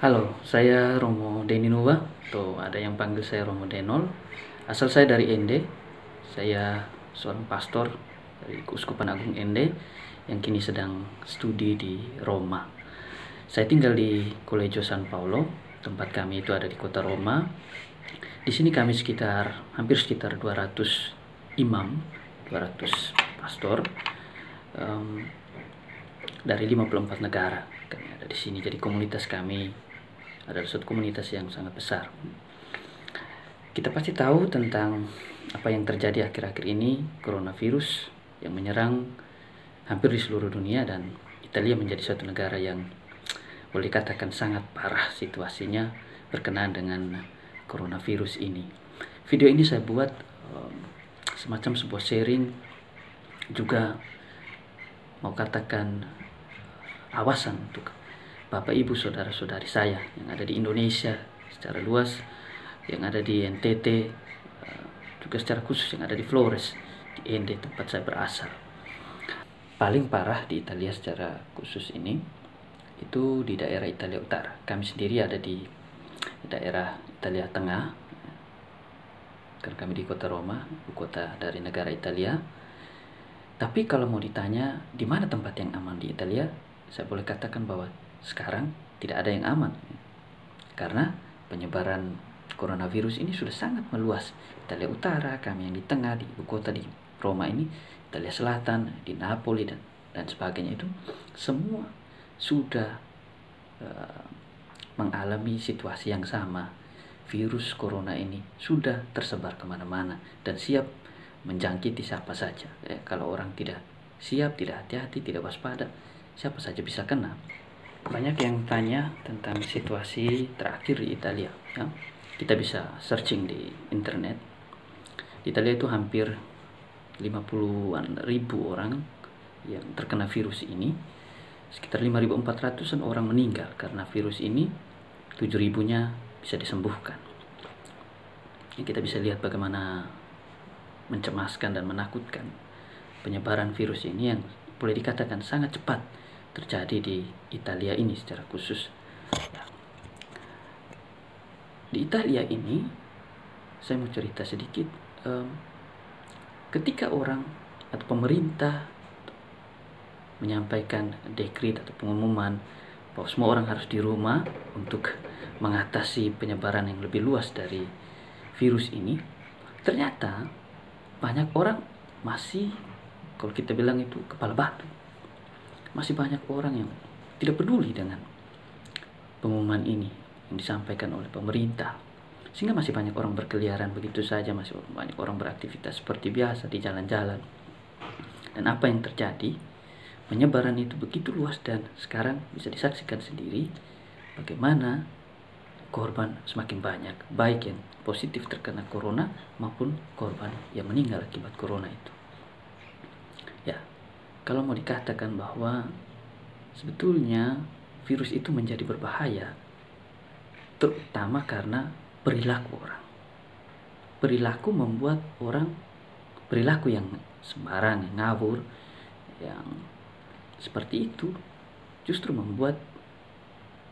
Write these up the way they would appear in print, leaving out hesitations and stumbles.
Halo, saya Romo Deninuwa, atau ada yang panggil saya Romo Denol. Asal saya dari Ende. Saya seorang pastor dari Keuskupan Agung Ende yang kini sedang studi di Roma. Saya tinggal di Collegio San Paolo. Tempat kami itu ada di kota Roma. Di sini kami hampir sekitar 200 imam, 200 pastor dari 54 negara. Kami ada di sini. Jadi komunitas kami adalah suatu komunitas yang sangat besar. Kita pasti tahu tentang apa yang terjadi akhir-akhir ini, coronavirus yang menyerang hampir di seluruh dunia, dan Italia menjadi suatu negara yang boleh dikatakan sangat parah situasinya berkenaan dengan coronavirus ini. Video ini saya buat semacam sebuah sharing, juga mau katakan awasan untuk Bapak Ibu saudara-saudari saya yang ada di Indonesia secara luas, yang ada di NTT, juga secara khusus yang ada di Flores, di Ende tempat saya berasal. Paling parah di Italia secara khusus ini itu di daerah Italia Utara. Kami sendiri ada di daerah Italia Tengah, karena kami di kota Roma, ibu kota dari negara Italia. Tapi kalau mau ditanya di mana tempat yang aman di Italia, saya boleh katakan bahwa sekarang tidak ada yang aman, karena penyebaran coronavirus ini sudah sangat meluas. Italia Utara, kami yang di tengah, di ibu kota di Roma ini, Italia Selatan, di Napoli dan sebagainya, itu semua sudah mengalami situasi yang sama. Virus corona ini sudah tersebar kemana-mana dan siap menjangkiti siapa saja. Kalau orang tidak siap, tidak hati-hati, tidak waspada, siapa saja bisa kena. Banyak yang tanya tentang situasi terakhir di Italia, ya. Kita bisa searching di internet. Di Italia itu hampir 50-an ribu orang yang terkena virus ini. Sekitar 5.400-an orang meninggal karena virus ini. 7.000-nya bisa disembuhkan. Kita bisa lihat bagaimana mencemaskan dan menakutkan penyebaran virus ini yang boleh dikatakan sangat cepat terjadi di Italia ini secara khusus. Di Italia ini, saya mau cerita sedikit. Ketika orang atau pemerintah menyampaikan dekret atau pengumuman bahwa semua orang harus di rumah untuk mengatasi penyebaran yang lebih luas dari virus ini, ternyata banyak orang masih, kalau kita bilang itu, kepala batu. Masih banyak orang yang tidak peduli dengan pengumuman ini yang disampaikan oleh pemerintah, sehingga masih banyak orang berkeliaran begitu saja, masih banyak orang beraktivitas seperti biasa di jalan-jalan. Dan apa yang terjadi? Penyebaran itu begitu luas, dan sekarang bisa disaksikan sendiri bagaimana korban semakin banyak, baik yang positif terkena corona maupun korban yang meninggal akibat corona itu. Ya, kalau mau dikatakan bahwa sebetulnya virus itu menjadi berbahaya, terutama karena perilaku orang. Perilaku membuat orang, perilaku yang sembarang, yang ngawur, yang seperti itu justru membuat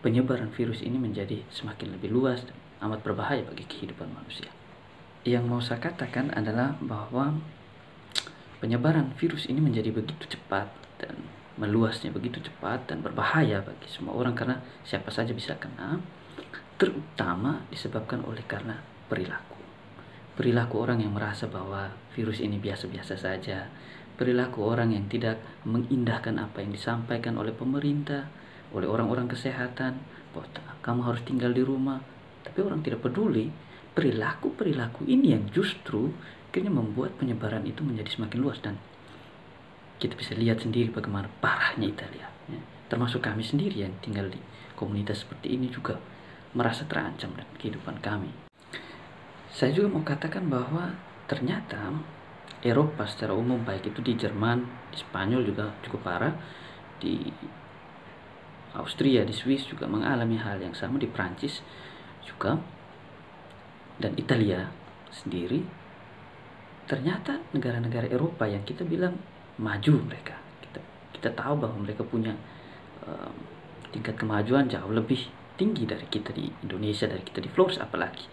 penyebaran virus ini menjadi semakin lebih luas dan amat berbahaya bagi kehidupan manusia. Yang mau saya katakan adalah bahwa penyebaran virus ini menjadi begitu cepat dan meluasnya begitu cepat dan berbahaya bagi semua orang, karena siapa saja bisa kena, terutama disebabkan oleh karena perilaku. Perilaku orang yang merasa bahwa virus ini biasa-biasa saja. Perilaku orang yang tidak mengindahkan apa yang disampaikan oleh pemerintah, oleh orang-orang kesehatan, bahwa kamu harus tinggal di rumah. Tapi orang tidak peduli. Perilaku-perilaku ini yang justru akhirnya membuat penyebaran itu menjadi semakin luas, dan kita bisa lihat sendiri bagaimana parahnya Italia, ya. Termasuk kami sendiri yang tinggal di komunitas seperti ini juga merasa terancam dengan kehidupan kami. Saya juga mau katakan bahwa ternyata Eropa secara umum, baik itu di Jerman, di Spanyol juga cukup parah, di Austria, di Swiss juga mengalami hal yang sama, di Prancis juga, dan Italia sendiri. Ternyata negara-negara Eropa yang kita bilang maju, kita tahu bahwa mereka punya tingkat kemajuan jauh lebih tinggi dari kita di Indonesia, dari kita di Flores apalagi.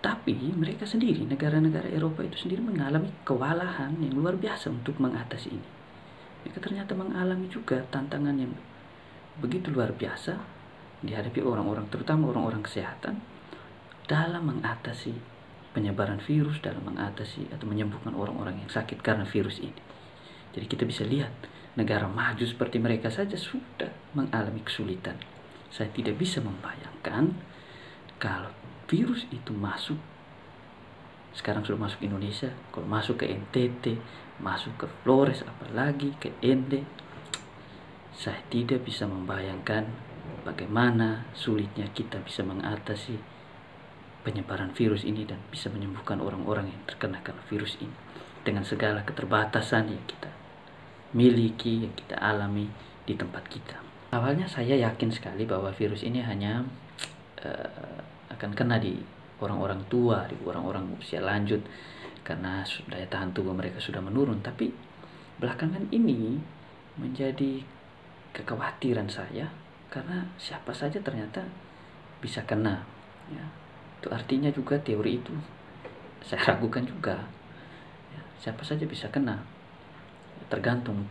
Tapi mereka sendiri, negara-negara Eropa itu sendiri mengalami kewalahan yang luar biasa untuk mengatasi ini. Mereka ternyata mengalami juga tantangan yang begitu luar biasa dihadapi orang-orang, terutama orang-orang kesehatan, dalam mengatasi penyebaran virus, dalam mengatasi atau menyembuhkan orang-orang yang sakit karena virus ini. Jadi kita bisa lihat negara maju seperti mereka saja sudah mengalami kesulitan. Saya tidak bisa membayangkan kalau virus itu masuk, sekarang sudah masuk Indonesia, kalau masuk ke NTT, masuk ke Flores, apalagi ke Ende, saya tidak bisa membayangkan bagaimana sulitnya kita bisa mengatasi penyebaran virus ini dan bisa menyembuhkan orang-orang yang terkena karena virus ini dengan segala keterbatasan yang kita miliki, yang kita alami di tempat kita. Awalnya saya yakin sekali bahwa virus ini hanya akan kena di orang-orang tua, di orang-orang usia lanjut, karena daya tahan tubuh mereka sudah menurun. Tapi belakangan ini menjadi kekhawatiran saya, karena siapa saja ternyata bisa kena, ya. Itu artinya juga teori itu saya ragukan juga, ya. Siapa saja bisa kena, tergantung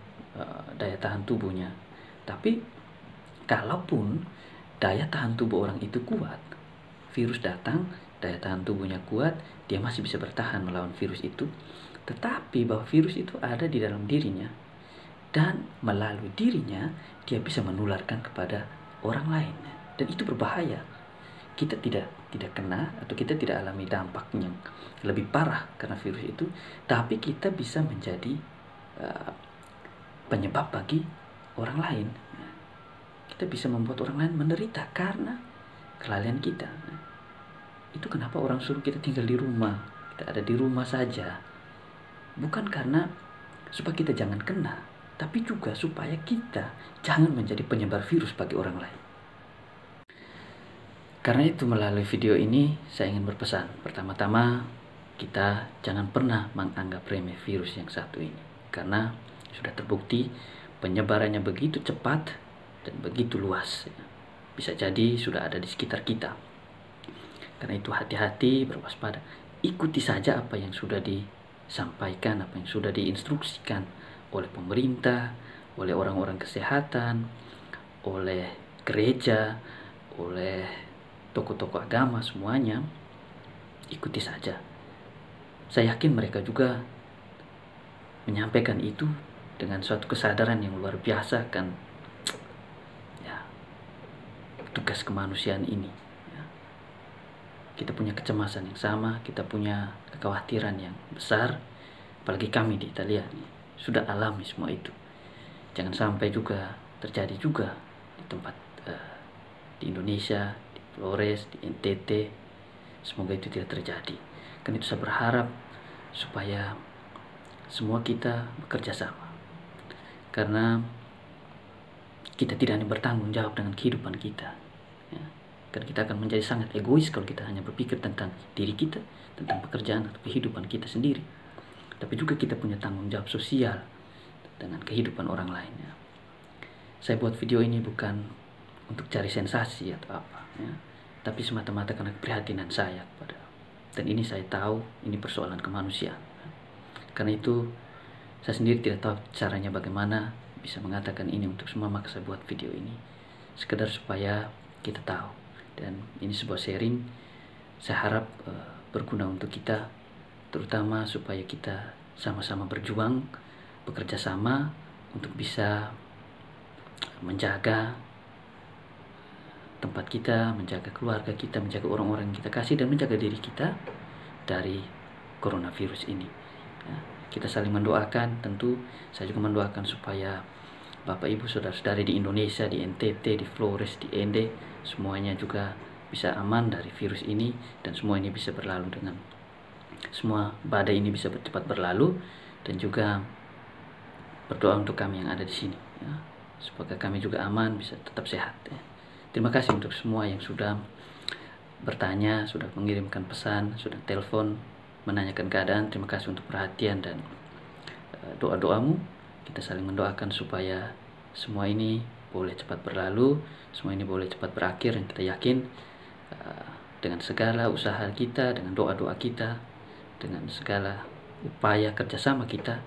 daya tahan tubuhnya. Tapi kalaupun daya tahan tubuh orang itu kuat, virus datang, daya tahan tubuhnya kuat, dia masih bisa bertahan melawan virus itu. Tetapi bahwa virus itu ada di dalam dirinya, dan melalui dirinya dia bisa menularkan kepada orang lain, dan itu berbahaya. Kita tidak kena atau kita tidak alami dampak yang lebih parah karena virus itu, tapi kita bisa menjadi penyebab bagi orang lain. Kita bisa membuat orang lain menderita karena kelalaian kita. Itu kenapa orang suruh kita tinggal di rumah, kita ada di rumah saja, bukan karena supaya kita jangan kena, tapi juga supaya kita jangan menjadi penyebar virus bagi orang lain. Karena itu melalui video ini saya ingin berpesan, pertama-tama kita jangan pernah menganggap remeh virus yang satu ini, karena sudah terbukti penyebarannya begitu cepat dan begitu luas. Bisa jadi sudah ada di sekitar kita. Karena itu hati-hati, berwaspada, ikuti saja apa yang sudah disampaikan, apa yang sudah diinstruksikan oleh pemerintah, oleh orang-orang kesehatan, oleh gereja, oleh tokoh-tokoh agama, semuanya ikuti saja. Saya yakin mereka juga menyampaikan itu dengan suatu kesadaran yang luar biasa, kan, ya, tugas kemanusiaan ini, ya. Kita punya kecemasan yang sama, kita punya kekhawatiran yang besar, apalagi kami di Italia sudah alami semua itu. Jangan sampai juga terjadi juga di tempat di Indonesia, di Flores, di NTT. Semoga itu tidak terjadi. Karena itu saya berharap supaya semua kita bekerja sama. Karena kita tidak hanya bertanggung jawab dengan kehidupan kita, ya. Karena kita akan menjadi sangat egois kalau kita hanya berpikir tentang diri kita, tentang pekerjaan atau kehidupan kita sendiri. Tapi juga kita punya tanggung jawab sosial dengan kehidupan orang lainnya. Saya buat video ini bukan untuk cari sensasi atau apa, ya, tapi semata-mata karena keprihatinan saya kepada, dan ini saya tahu ini persoalan kemanusiaan. Karena itu saya sendiri tidak tahu caranya bagaimana bisa mengatakan ini untuk semua, maka saya buat video ini sekedar supaya kita tahu, dan ini sebuah sharing. Saya harap berguna untuk kita, terutama supaya kita sama-sama berjuang, bekerja sama untuk bisa menjaga tempat kita, menjaga keluarga kita, menjaga orang-orang yang kita kasih, dan menjaga diri kita dari coronavirus ini, ya. Kita saling mendoakan, tentu saya juga mendoakan supaya Bapak Ibu saudara-saudari di Indonesia, di NTT, di Flores, di Ende, semuanya juga bisa aman dari virus ini, dan semua ini bisa berlalu dengan semua badai ini bisa cepat berlalu. Dan juga berdoa untuk kami yang ada di sini, ya, supaya kami juga aman, bisa tetap sehat, ya. Terima kasih untuk semua yang sudah bertanya, sudah mengirimkan pesan, sudah telepon menanyakan keadaan. Terima kasih untuk perhatian dan doa-doamu. Kita saling mendoakan supaya semua ini boleh cepat berlalu, semua ini boleh cepat berakhir, dan kita yakin dengan segala usaha kita, dengan doa-doa kita, dengan segala upaya kerjasama kita,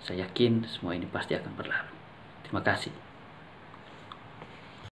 saya yakin semua ini pasti akan berlalu. Terima kasih.